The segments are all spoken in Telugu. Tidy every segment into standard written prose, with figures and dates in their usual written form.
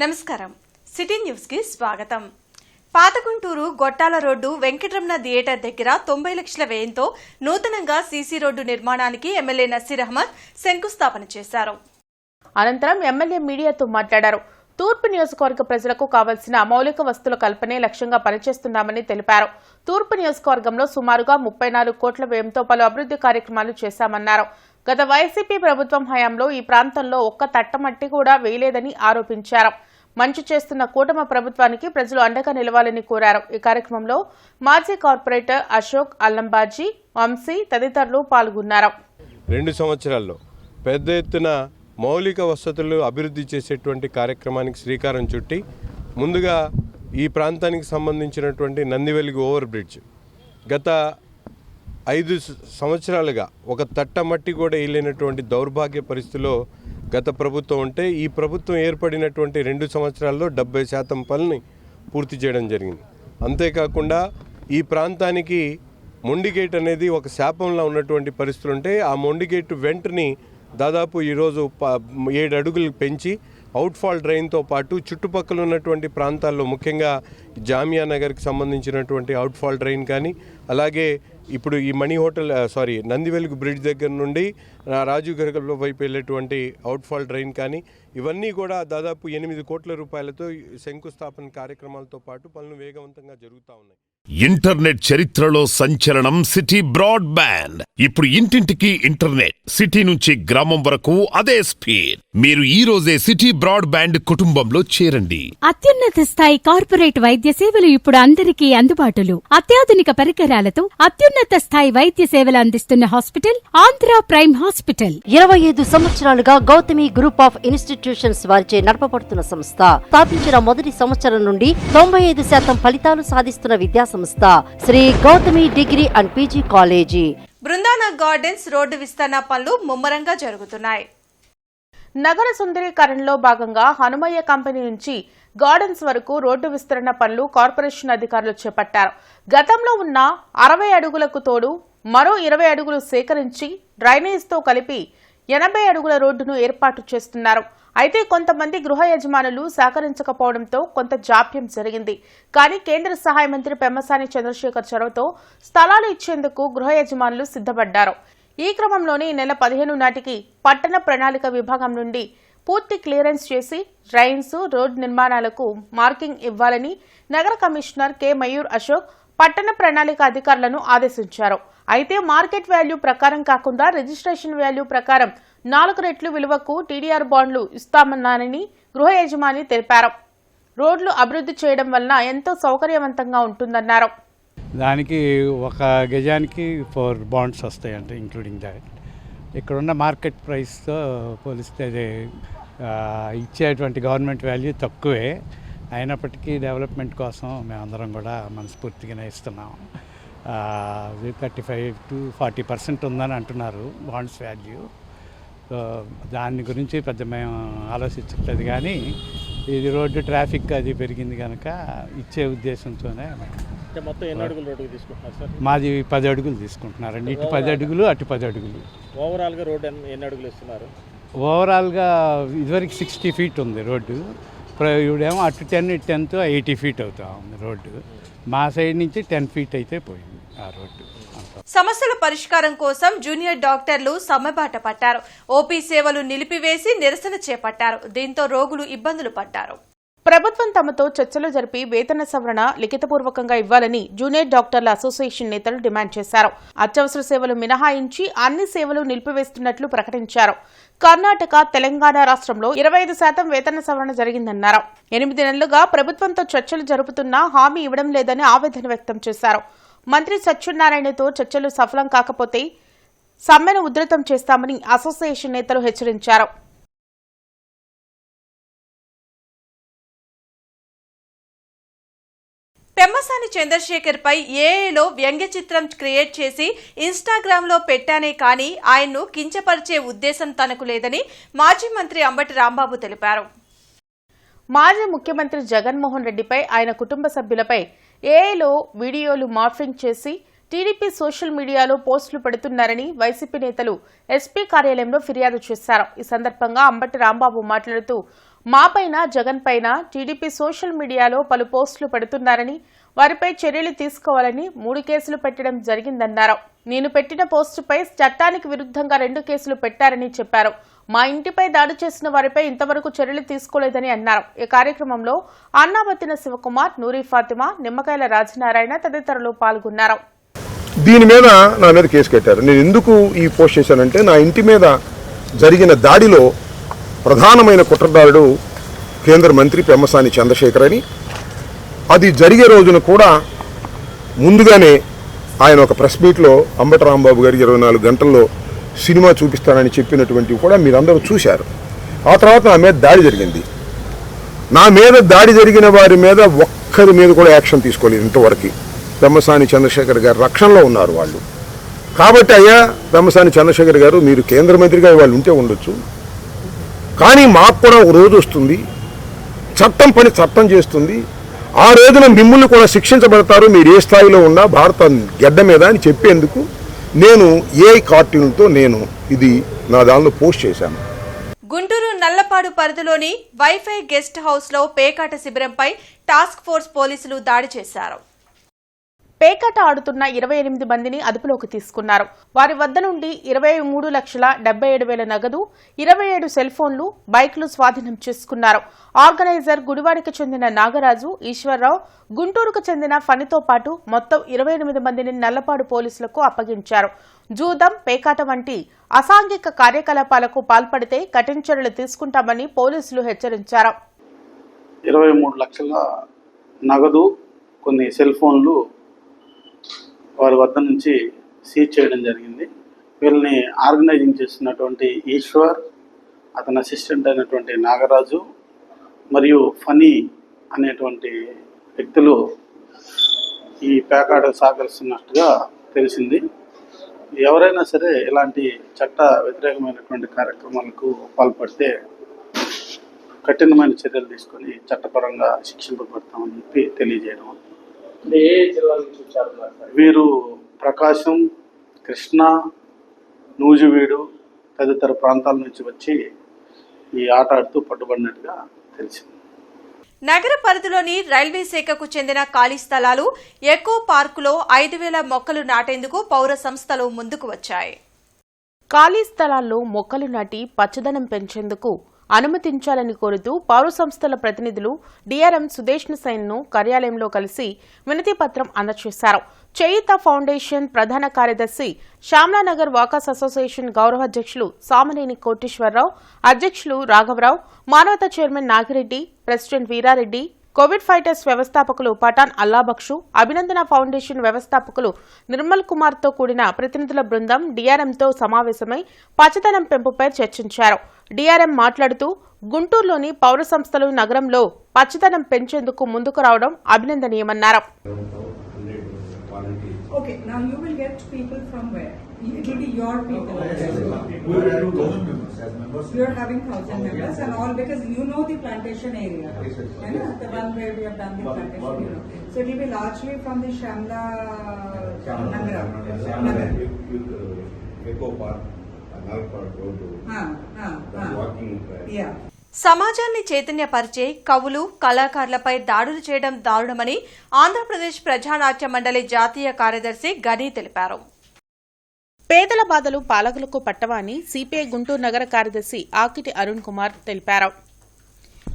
నమస్కారం సిటీ న్యూస్ కి స్వాగతం. పాతగుంటూరు గొట్టాల రోడ్డు వెంకటరమణ థియేటర్ దగ్గర 90 లక్షల వ్యయంతో నూతనంగా సీసీ రోడ్డు నిర్మాణానికి ఎమ్మెల్యే నసీర్ అహ్మద్ శంకుస్థాపన చేశారు. అనంతరం ఎమ్మెల్యే మీడియాతో మాట్లాడారు. తూర్పు నియోజకవర్గ ప్రజలకు కావాల్సిన మౌలిక వస్తువుల కల్పనే లక్ష్యంగా పనిచేస్తున్నామని తెలిపారు. తూర్పు నియోజకవర్గంలో సుమారుగా 34 కోట్ల వ్యయంతో పలు అభివృద్ధి కార్యక్రమాలు చేశామన్నారు. గత వైసీపీ ప్రభుత్వం హయాంలో ఈ ప్రాంతంలో ఒక్క తట్టమట్టి కూడా వేయలేదని ఆరోపించారు. మంచి చేస్తున్న కూటమి ప్రభుత్వానికి ప్రజలు అండగా నిలవాలని కోరారు. ఈ కార్యక్రమంలో మాజీ కార్పొరేటర్ అశోక్, అల్లంబాజీ, వంశీ తదితరులు పాల్గొన్నారు. 2 సంవత్సరాల్లో పెద్ద ఎత్తున మౌలిక వసతులు అభివృద్ధి చేసేటువంటి కార్యక్రమానికి శ్రీకారం చుట్టి ముందుగా ఈ ప్రాంతానికి సంబంధించినటువంటి నందివెలుగు ఓవర్ బ్రిడ్జ్ గత 5 సంవత్సరాలుగా ఒక తట్టమట్టి కూడా వేయలేనటువంటి దౌర్భాగ్య పరిస్థితిలో గత ప్రభుత్వం ఉంటే ఈ ప్రభుత్వం ఏర్పడినటువంటి 2 సంవత్సరాల్లో 70% పనులని పూర్తి చేయడం జరిగింది. అంతేకాకుండా ఈ ప్రాంతానికి మొండిగేట్ అనేది ఒక శాపంలో ఉన్నటువంటి పరిస్థితులు ఉంటే ఆ మొండిగేట్ వెంటనే దాదాపు ఈరోజు 7 అడుగులు పెంచి అవుట్ఫాల్ డ్రైన్తో పాటు చుట్టుపక్కల ఉన్నటువంటి ప్రాంతాల్లో ముఖ్యంగా జామియా నగర్కి సంబంధించినటువంటి అవుట్ఫాల్ డ్రైన్ కానీ అలాగే ఇప్పుడు ఈ మణి హోటల్ నందివెలుగు బ్రిడ్జ్ దగ్గర నుండి రాజీవ్ గర్గల్ వైపు వెళ్ళేటువంటి అవుట్ఫాల్ డ్రైన్ కానీ ఇవన్నీ కూడా దాదాపు 8 కోట్ల రూపాయలతో శంకుస్థాపన కార్యక్రమాలతో పాటు పనులు వేగవంతంగా జరుగుతూ ఉన్నాయి. ఇంటర్నెట్ చరిత్రలో సంచలనం సిటీ బ్రాడ్బ్యాండ్. ఇప్పుడు ఇంటింటికి ఇంటర్నెట్, సిటీ నుంచి గ్రామం వరకు అదే స్పీడ్. మీరు ఈ రోజే సిటీ బ్రాడ్బ్యాండ్ కుటుంబంలో చేరండి. అత్యున్నత స్థాయి కార్పొరేట్ వైద్య సేవలు ఇప్పుడు అందరికీ అందుబాటులో. అత్యాధునిక పరికరాలతో అత్యున్నత స్థాయి వైద్య సేవలు అందిస్తున్న హాస్పిటల్ ఆంధ్ర ప్రైమ్ హాస్పిటల్. 25 సంవత్సరాలుగా గౌతమి గ్రూప్ ఆఫ్ ఇన్స్టిట్యూషన్స్ వారిచే నడపబడుతున్న సంస్థ. స్థాపించిన మొదటి సంవత్సరం నుండి 95% ఫలితాలు సాధిస్తున్న విద్యా సంస్థ Sri Gautami degree and PG college. Brindavan gardens road విస్తరణ పనులు ముమ్మరంగా జరుగుతున్నాయి. నగర సుందరీకరణలో భాగంగా హనుమయ్య కంపెనీ నుంచి గార్డెన్స్ వరకు రోడ్డు విస్తరణ పనులు కార్పొరేషన్ అధికారులు చేపట్టారు. గతంలో ఉన్న 60 అడుగులకు తోడు మరో 20 అడుగులు సేకరించి డ్రైనేజ్తో కలిపి 80 అడుగుల రోడ్డును ఏర్పాటు చేస్తున్నారు. అయితే కొంతమంది గృహ యజమానులు సహకరించకపోవడంతో కొంత జాప్యం జరిగింది. కానీ కేంద్ర సహాయ మంత్రి పెమ్మసాని చంద్రశేఖర్ చొరవతో స్థలాలు ఇచ్చేందుకు గృహ యజమానులు సిద్ధపడ్డారు. ఈ క్రమంలోనే ఈ నెల 15 నాటికి పట్టణ ప్రణాళిక విభాగం నుండి పూర్తి క్లియరెన్స్ చేసి డ్రైన్స్, రోడ్ నిర్మాణాలకు మార్కింగ్ ఇవ్వాలని నగర కమిషనర్ కె మయూర్ అశోక్ పట్టణ ప్రణాళిక అధికారులను ఆదేశించారు. అయితే మార్కెట్ వాల్యూ ప్రకారం కాకుండా రిజిస్ట్రేషన్ వాల్యూ ప్రకారం 4 రెట్లు విలువకు టీడీఆర్ బాండ్లు ఇస్తామన్నారని గృహ యజమాని తెలిపారు. రోడ్లు అభివృద్ధి చేయడం వలన ఎంతో సౌకర్యవంతంగా ఉంటుందన్నారు. దానికి ఒక గజానికి 4 బాండ్స్ వస్తాయంటే ఇంక్లూడింగ్ దాట్. ఇక్కడున్న మార్కెట్ ప్రైస్తో పోలిస్తే ఇచ్చేటువంటి గవర్నమెంట్ వాల్యూ తక్కువే. అయినప్పటికీ డెవలప్మెంట్ కోసం మేమందరం కూడా మనస్ఫూర్తిగానే ఇస్తున్నాం. 35 to 40% ఉందని అంటున్నారు బాండ్స్ వాల్యూ. సో దాని గురించి పెద్ద మేము ఆలోచించట్లేదు. కానీ ఇది రోడ్డు ట్రాఫిక్ అది పెరిగింది కనుక ఇచ్చే ఉద్దేశంతోనే. మొత్తం ఎన్ని అడుగులు రోడ్డుకి తీసుకుంటున్నారు సార్? మాది 10 అడుగులు తీసుకుంటున్నారండి. ఇటు 10 అడుగులు, అటు 10 అడుగులు. ఓవరాల్గా రోడ్డు ఎన్ని అడుగులు ఇస్తున్నారు? ఓవరాల్గా ఇదివరకు 60 feet ఉంది రోడ్డు. ఇప్పుడేమో అటు 10, ఇటు 10తో 80 feet అవుతా ఉంది రోడ్డు. మా సైడ్ నుంచి 10 feet అయితే పోయింది ఆ రోడ్డు. సమస్యల పరిష్కారం కోసం జూనియర్ డాక్టర్లు సమ్మెబాట పట్టారు. ఓపీ సేవలు నిలిపివేసి నిరసన చేపట్టారు. దీంతో రోగులు ఇబ్బందులు పడ్డారు. ప్రభుత్వం తమతో చర్చలు జరిపి వేతన సవరణ లిఖితపూర్వకంగా ఇవ్వాలని జూనియర్ డాక్టర్ల అసోసియేషన్ నేతలు డిమాండ్ చేశారు. అత్యవసర సేవలు మినహాయించి అన్ని సేవలు నిలిపివేస్తున్నట్లు ప్రకటించారు. కర్ణాటక, తెలంగాణ రాష్ట్రంలో 25% వేతన సవరణ జరిగిందన్నారు. 8 నెలలుగా ప్రభుత్వంతో చర్చలు జరుపుతున్నా హామీ ఇవ్వడం లేదని ఆవేదన వ్యక్తం చేశారు. మంత్రి సత్యనారాయణతో చర్చలు సఫలం కాకపోతే సమ్మెను ఉధృతం చేస్తామని అసోసియేషన్ నేతలు హెచ్చరించారు. పెమ్మసాని చంద్రశేఖర్ పై ఏఐలో వ్యంగ్య చిత్రం క్రియేట్ చేసి ఇన్స్టాగ్రామ్ లో పెట్టానే కానీ ఆయన్ను కించపరిచే ఉద్దేశం తనకు లేదని మాజీ మంత్రి అంబటి రాంబాబు తెలిపారు. మాజీ ముఖ్యమంత్రి జగన్మోహన్ రెడ్డిపై, ఆయన కుటుంబ సభ్యులపై ఏఐలో వీడియోలు మార్ఫింగ్ చేసి టీడీపీ సోషల్ మీడియాలో పోస్టులు పెడుతున్నారని వైసీపీ నేతలు ఎస్పీ కార్యాలయంలో ఫిర్యాదు చేశారు. ఈ సందర్భంగా అంబటి రాంబాబు మాట్లాడుతూ మాపైన జగన్ పైన టీడీపీ సోషల్ మీడియాలో పలు పోస్టులు పెడుతున్నారని వారిపై చర్యలు తీసుకోవాలని 3 కేసులు పెట్టడం జరిగిందన్నారు. నేను పెట్టిన పోస్టుపై చట్టానికి విరుద్ధంగా 2 కేసులు పెట్టారని చెప్పారు. మా ఇంటిపై దాడి చేసిన వారిపై ఇంతవరకు చర్యలు తీసుకోలేదని అన్నారు. ఈ కార్యక్రమంలో అన్నాబత్తిన శివకుమార్, నూరి ఫాతిమా, నిమ్మకాయల రాజనారాయణ తదితరులు పాల్గొన్నారు. దీని మీద నా మీద కేసు కట్టారు. నేను ఎందుకు ఈ పోస్ట్ చేశానంటే నా ఇంటి మీద జరిగిన దాడిలో ప్రధానమైన కుట్రదారుడు కేంద్ర మంత్రి పెమ్మసాని చంద్రశేఖర్ అని, అది జరిగే రోజున కూడా ముందుగానే ఆయన ఒక ప్రెస్ మీట్లో అంబటి రాంబాబు గారికి 24 గంటల్లో సినిమా చూపిస్తానని చెప్పినటువంటివి కూడా మీరందరూ చూశారు. ఆ తర్వాత నా మీద దాడి జరిగింది. నా మీద దాడి జరిగిన వారి మీద ఒక్కరి మీద కూడా యాక్షన్ తీసుకోలేదు ఇంతవరకు. పెమ్మసాని చంద్రశేఖర్ గారు రక్షణలో ఉన్నారు వాళ్ళు. కాబట్టి అయ్యా పెమ్మసాని చంద్రశేఖర్ గారు, మీరు కేంద్ర మంత్రిగా వాళ్ళు ఉంటే ఉండొచ్చు, కానీ మాకు కూడా ఒక రోజు వస్తుంది, చట్టం పని చట్టం చేస్తుంది, ఆ రోజున మిమ్మల్ని కూడా శిక్షించబడతారు, మీరు ఏ స్థాయిలో ఉన్నా భారత గడ్డ మీద అని చెప్పేందుకు నేను ఏ కార్టూన్తో నేను ఇది నా దానిలో పోస్ట్ చేశాను. గుంటూరు నల్లపాడు పరిధిలోని వైఫై గెస్ట్ హౌస్ లో పేకాట శిబిరంపై టాస్క్ ఫోర్స్ పోలీసులు దాడి చేశారు. పేకాట ఆడుతున్న 28 మందిని అదుపులోకి తీసుకున్నారు. వారి వద్ద నుండి 23,77,000 నగదు, 27 సెల్ ఫోన్లు, బైక్లు స్వాధీనం చేసుకున్నారు. ఆర్గనైజర్ గుడివాడికి చెందిన నాగరాజు, ఈశ్వర్రావు, గుంటూరుకు చెందిన ఫణితో పాటు మొత్తం 28 మందిని నల్లపాడు పోలీసులకు అప్పగించారు. జూదం, పేకాట వంటి అసాంఘిక కార్యకలాపాలకు పాల్పడితే కఠిన చర్యలు తీసుకుంటామని పోలీసులు హెచ్చరించారు. 23 లక్షల నగదు, కొన్ని సెల్ ఫోన్లు వారి వద్ద నుంచి సీజ్ చేయడం జరిగింది. వీళ్ళని ఆర్గనైజింగ్ చేస్తున్నటువంటి ఈశ్వర్, అతని అసిస్టెంట్ అయినటువంటి నాగరాజు మరియు ఫనీ అనేటువంటి వ్యక్తులు ఈ పేకాట సహకరిస్తున్నట్టుగా తెలిసింది. ఎవరైనా సరే ఇలాంటి చట్ట వ్యతిరేకమైనటువంటి కార్యక్రమాలకు పాల్పడితే కఠినమైన చర్యలు తీసుకొని చట్టపరంగా శిక్షింపబడతామని చెప్పి తెలియజేయడం. వీరు ప్రకాశం, కృష్ణా, నూజివీడు తదితర ప్రాంతాల నుంచి వచ్చి ఈ ఆట ఆడుతూ పట్టుబడినట్టుగా తెలిసింది. నగర పరిధిలోని రైల్వే శాఖకు చెందిన ఖాళీ స్థలాలు ఎకో పార్కులో 5,000 మొక్కలు నాటేందుకు పౌర సంస్థలు ముందుకు వచ్చాయి. ఖాళీ స్థలాల్లో మొక్కలు నాటి పచ్చదనం పెంచేందుకు అనుమతించాలని కోరుతూ పౌర సంస్థల ప్రతినిధులు డిఆర్ఎం సుదేష్ణ సైన్ను కార్యాలయంలో కలిసి వినతి పత్రం అందజేశారు. చేయిత ఫౌండేషన్ ప్రధాన కార్యదర్శి శ్యామలానగర్ వాకర్స్ అసోసియేషన్ గౌరవ అధ్యక్షులు సామనేని కోటేశ్వరరావు, అధ్యక్షులు రాఘవరావు, Manavata chairman Nagireddy, president Veerareddy, covid fighters వ్యవస్థాపకులు పఠాన్ అల్లాబక్షు, అభినందన ఫౌండేషన్ వ్యవస్థాపకులు నిర్మల్ కుమార్తో కూడిన ప్రతినిధుల బృందం డిఆర్ఎంతో సమావేశమై పచ్చదనం పెంపుపై చర్చించారు. డిఆర్ఎం మాట్లాడుతూ గుంటూరులోని పౌర సంస్థలు నగరంలో పచ్చదనం పెంచేందుకు ముందుకు రావడం అభినందనీయమన్నారు. Okay, now you will get people from where? It will be your people. You are having 1,000 members and all because you know the plantation area. The one where we have done the plantation, you know. So it will be largely from the Shamla Nagar. Eco Park, Nalpad Road. Walking. Yeah. సమాజాన్ని చైతన్యపరిచే కవులు, కళాకారులపై దాడులు చేయడం దారుణమని ఆంధ్రప్రదేశ్ ప్రజానాట్య మండలి జాతీయ కార్యదర్శి గని తెలిపారు. పేదల బాధలు పాలకులకు పట్టవా అని సిపిఐ గుంటూరు నగర కార్యదర్శి ఆకిటి అరుణ్ కుమార్ తెలిపారు.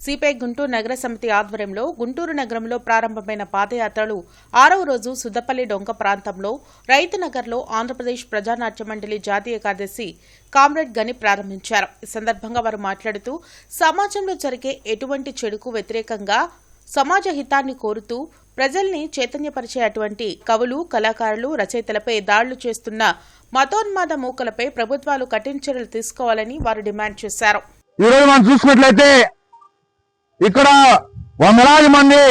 సిపిఐ గుంటూరు నగర సమితి ఆధ్వర్యంలో గుంటూరు నగరంలో ప్రారంభమైన పాదయాత్రలు 6వ రోజు సుద్దపల్లి డొంక ప్రాంతంలో రైతు నగర్లో ఆంధ్రప్రదేశ్ ప్రజానాట్య మండలి జాతీయ కార్యదర్శి కామ్రేడ్ గని ప్రారంభించారు. ఈ సందర్భంగా వారు మాట్లాడుతూ సమాజంలో జరిగే ఎటువంటి చెడుకు వ్యతిరేకంగా సమాజ హితాన్ని కోరుతూ ప్రజల్ని చైతన్యపరిచే అటువంటి కవులు, కళాకారులు, రచయితలపై దాడులు చేస్తున్న మతోన్మాద మూకలపై ప్రభుత్వాలు కఠిన చర్యలు తీసుకోవాలని వారు డిమాండ్ చేశారు. ఈరోజు మనం చూసుకున్నట్లయితే ఇక్కడ వందలాది మంది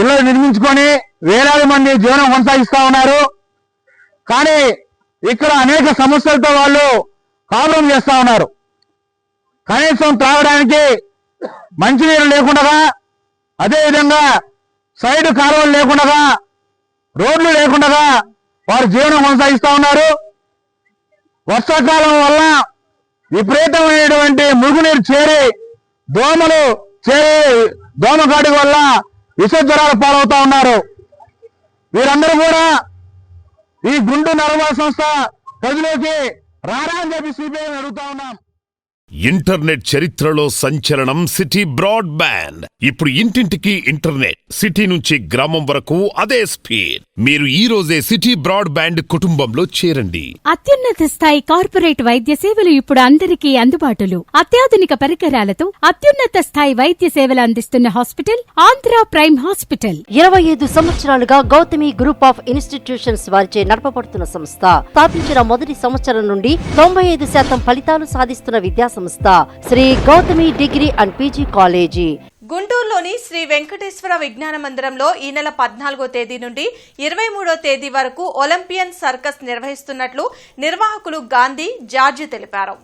ఇళ్లు నిర్మించుకొని వేలాది మంది జీవనం కొనసాగిస్తా ఉన్నారు. కానీ ఇక్కడ అనేక సమస్యలతో వాళ్ళు కాపురం చేస్తా ఉన్నారు. కనీసం త్రాగడానికి మంచినీరు లేకుండా, అదేవిధంగా సైడ్ కాలువలు లేకుండా, రోడ్లు లేకుండా వారు జీవనం కొనసాగిస్తా ఉన్నారు. వర్షాకాలం వల్ల విపరీతమైనటువంటి మురుగునీరు చేరి దోమకాడి వల్ల విషజ్వరాలు పాలవుతా ఉన్నారు. వీరందరూ కూడా ఈ గుంటూరు నగరపాలక సంస్థ ప్రజలోకి రారా అని చెప్పి సిపిఐ అడుగుతా ఉన్నాం. ఇంటర్నెట్ చరిత్రలో సంచలనం సిటీ బ్రాడ్బ్యాండ్. ఇప్పుడు ఇంటింటికి ఇంటర్నెట్, సిటీ నుంచి గ్రామం వరకు అదే స్పీడ్. మీరు ఈ రోజే సిటీ బ్రాడ్బ్యాండ్ కుటుంబంలో చేరండి. అత్యున్నత స్థాయి కార్పొరేట్ వైద్య సేవలు ఇప్పుడు అందరికీ అందుబాటులో. అత్యాధునిక పరికరాలతో అత్యున్నత స్థాయి వైద్య సేవలు అందిస్తున్న హాస్పిటల్ ఆంధ్ర ప్రైమ్ హాస్పిటల్. 25 సంవత్సరాలుగా గౌతమి గ్రూప్ ఆఫ్ ఇన్స్టిట్యూషన్స్ వారిచే నడపబడుతున్న సంస్థ. స్థాపించిన మొదటి సంవత్సరం నుండి 95% ఫలితాలు సాధిస్తున్న విద్యా సంస్థ Sri Gautami degree and PG college. గుంటూరులోని శ్రీ వెంకటేశ్వర విజ్ఞాన మందిరంలో ఈ నెల 14వ తేదీ నుండి 23వ తేదీ వరకు ఒలింపియన్ సర్కస్ నిర్వహిస్తున్నట్లు నిర్వాహకులు గాంధీ జార్జి తెలిపారు.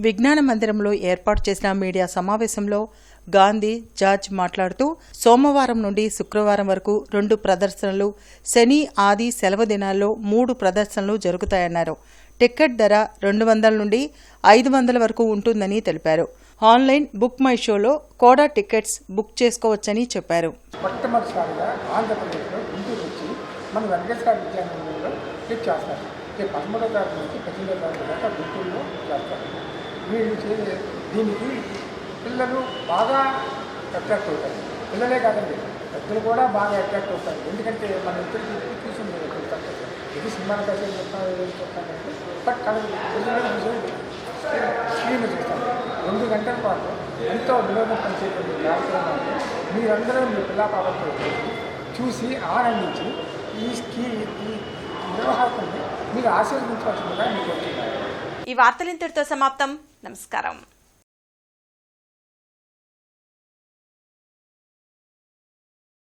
విజ్ఞాన మందిరంలో ఏర్పాటు చేసిన మీడియా సమావేశంలో గాంధీ జార్జ్ మాట్లాడుతూ సోమవారం నుండి శుక్రవారం వరకు 2 ప్రదర్శనలు, శని ఆది సెలవు దినాల్లో 3 ప్రదర్శనలు జరుగుతాయన్నారు. టికెట్ ధర 200 నుండి 500 వరకు ఉంటుందని తెలిపారు. ఆన్లైన్ బుక్ మై షోలో కోడా టికెట్స్ బుక్ చేసుకోవచ్చని చెప్పారు. మొట్టమొదటిసారిగా ఆంధ్రప్రదేశ్లో గుంటూరు వచ్చి మన వెంకటేశ్వర విద్యాలయంలో క్లిక్ చేస్తారు. 13వ తారీఖు నుంచి 18వ తారీఖు దాకా గుంటూరులో చేస్తారు. వీళ్ళు చేసే దీనికి పిల్లలు బాగా అట్రాక్ట్ అవుతారు. పిల్లలే కాదండి, పెద్దలు కూడా బాగా అట్రాక్ట్ అవుతారు. ఎందుకంటే మన ఇద్దరికి చూసింది ఇది సినిమాలు కలిసి చెప్తాను ఏదైనా చెప్తానంటే బట్ కానీ స్క్రీన్ చూస్తాను. 2 గంటల పాటు ఎంతో వినోదం పనిచేయకుండా కార్యక్రమాన్ని మీరందరూ మీ పిల్ల పాపతో చూసి ఆనందించి ఈ నిర్వాహకుల్ని మీరు ఆశీర్వదించవలసిందిగా మీకు వచ్చింది. ఈ వార్తలు ఇంతటితో సమాప్తం. నమస్కారం.